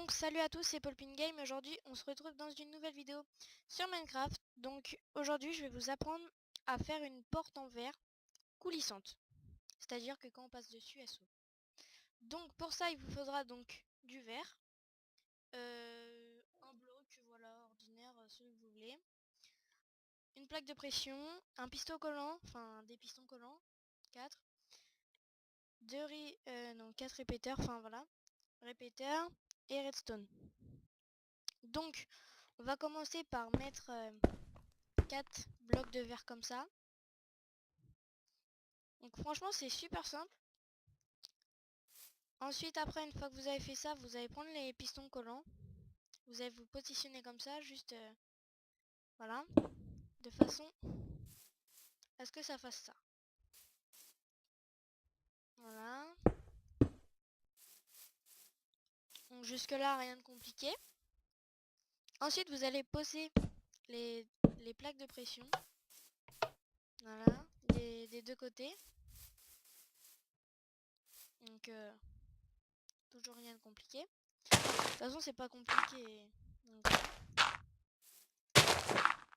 Donc salut à tous, c'est PaulPinGame. Aujourd'hui on se retrouve dans une nouvelle vidéo sur Minecraft. Donc aujourd'hui je vais vous apprendre à faire une porte en verre coulissante. C'est-à-dire que quand on passe dessus elle s'ouvre. Donc pour ça il vous faudra donc du verre, un bloc voilà ordinaire, celui que vous voulez, une plaque de pression, un piston collant, enfin des pistons collants, 4, 4 répéteurs, enfin voilà, répéteurs et redstone. Donc on va commencer par mettre 4 blocs de verre comme ça. Donc franchement c'est super simple. Ensuite après, une fois que vous avez fait ça, vous allez prendre les pistons collants. Vous allez vous positionner comme ça, juste voilà, de façon à ce que ça fasse ça. Voilà. Donc jusque là rien de compliqué. Ensuite vous allez poser les, les plaques de pression. Voilà, des deux côtés. Donc toujours rien de compliqué. De toute façon c'est pas compliqué.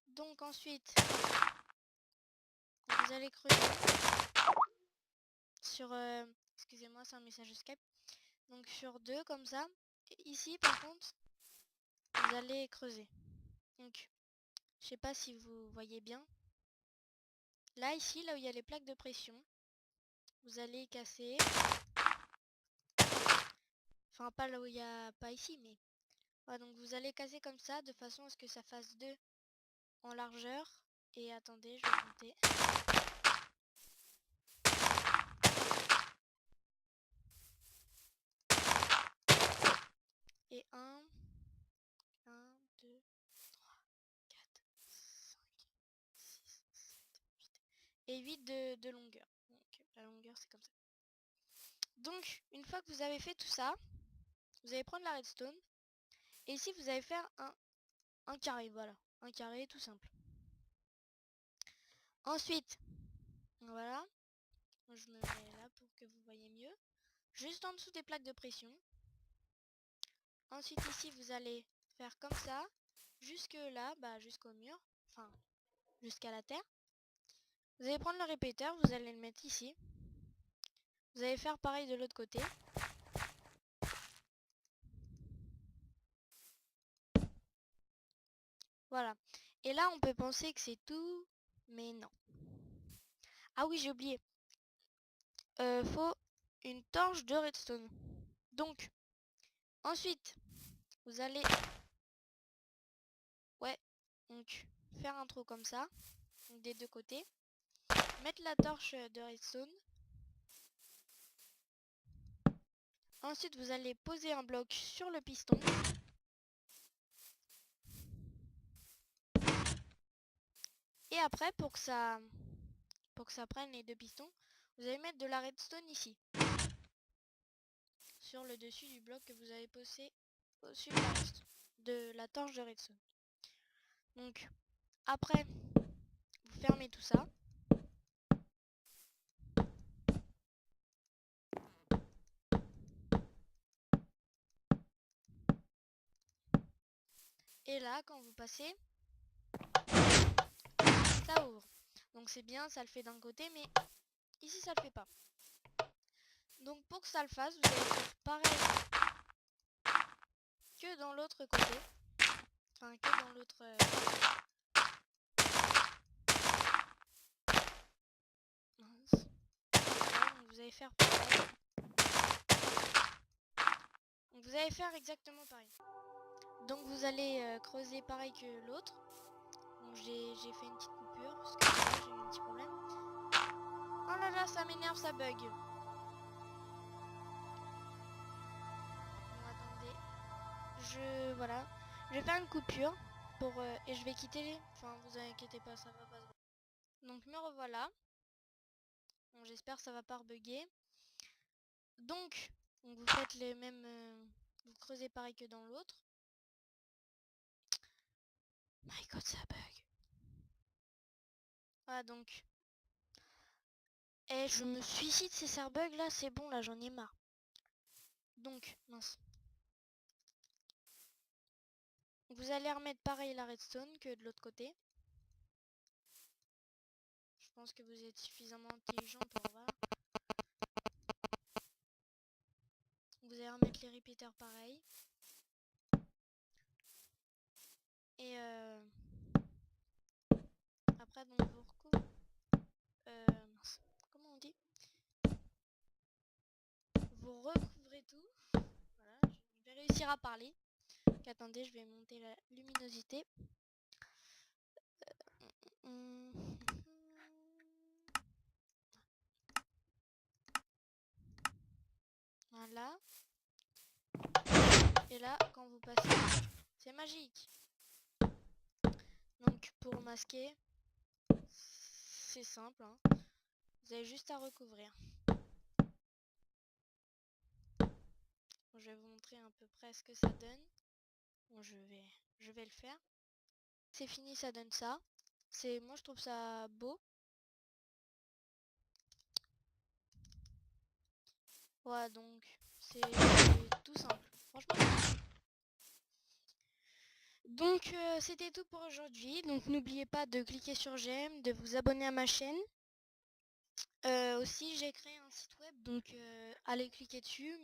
Donc ensuite vous allez creuser sur excusez-moi, c'est un message Skype. Donc sur 2 comme ça. Et ici par contre vous allez creuser. Donc je sais pas si vous voyez bien. Là ici, là où il y a les plaques de pression, vous allez casser. Enfin pas là où il y a, pas ici, mais voilà, donc vous allez casser comme ça de façon à ce que ça fasse 2 en largeur. Et attendez, je vais compter. Et 1, 2, 3, 4, 5, 6, 7, 8. Et 8 de longueur. Donc la longueur c'est comme ça. Donc une fois que vous avez fait tout ça, vous allez prendre la redstone. Et ici vous allez faire un carré, voilà. Un carré tout simple. Ensuite, voilà. Je me mets là pour que vous voyez mieux. Juste en dessous des plaques de pression. Ensuite ici vous allez faire comme ça. Jusque là, bah jusqu'au mur. Enfin, jusqu'à la terre. Vous allez prendre le répéteur, vous allez le mettre ici. Vous allez faire pareil de l'autre côté. Voilà. Et là on peut penser que c'est tout. Mais non. Ah oui, j'ai oublié. Faut une torche de redstone. Donc, ensuite, vous allez... Ouais, donc faire un trou comme ça. Donc des deux côtés. Mettre la torche de redstone. Ensuite, vous allez poser un bloc sur le piston. Et après, pour que ça prenne les deux pistons, vous allez mettre de la redstone ici. Sur le dessus du bloc que vous avez posé au-dessus de la torche de redstone. Donc, après, vous fermez tout ça. Et là, quand vous passez, ça ouvre. Donc c'est bien, ça le fait d'un côté, mais ici ça le fait pas. Donc pour que ça le fasse, vous allez faire pareil que dans l'autre côté. Enfin, que dans l'autre... mince. Voilà, donc vous allez faire pareil. Donc vous allez faire exactement pareil. Donc vous allez creuser pareil que l'autre. Donc j'ai fait une petite coupure parce que là j'ai eu un petit problème. Oh là là, ça m'énerve, ça bug. Bon, attendez. Voilà. Je vais faire une coupure pour et je vais quitter. Enfin, vous inquiétez pas, ça va pas se voir. Donc me revoilà. Bon, j'espère que ça va pas rebugger. Donc vous faites les mêmes... vous creusez pareil que dans l'autre. My god, ça bug. Voilà donc. Et je me suicide ces serre bug là, c'est bon là, j'en ai marre. Donc, mince. Vous allez remettre pareil la redstone que de l'autre côté. Je pense que vous êtes suffisamment intelligent pour voir. Vous allez remettre les repeaters pareil. Et après donc vous recouvrez. Mince, comment on dit? Vous recouvrez tout. Voilà, je vais réussir à parler. Donc, attendez, je vais monter la luminosité. Voilà. Et là, quand vous passez, c'est magique. Donc pour masquer, c'est simple. Hein. Vous avez juste à recouvrir. Bon, je vais vous montrer à peu près ce que ça donne. Bon, je vais le faire. C'est fini, ça donne ça. Moi, je trouve ça beau. Voilà, donc c'est tout simple. Franchement. Donc c'était tout pour aujourd'hui. Donc n'oubliez pas de cliquer sur j'aime, de vous abonner à ma chaîne. Aussi j'ai créé un site web, donc allez cliquer dessus.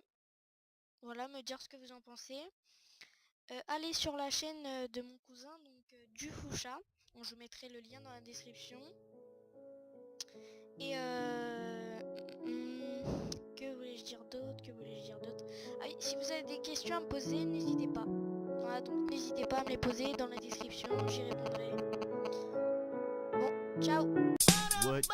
Voilà, me dire ce que vous en pensez. Allez sur la chaîne de mon cousin, donc du Foucha. Bon, je vous mettrai le lien dans la description. Et que voulais-je dire d'autre? Ah oui, si vous avez des questions à me poser, n'hésitez pas. Voilà, donc n'hésitez pas à me les poser dans la description, j'y répondrai. Bon, ciao. What?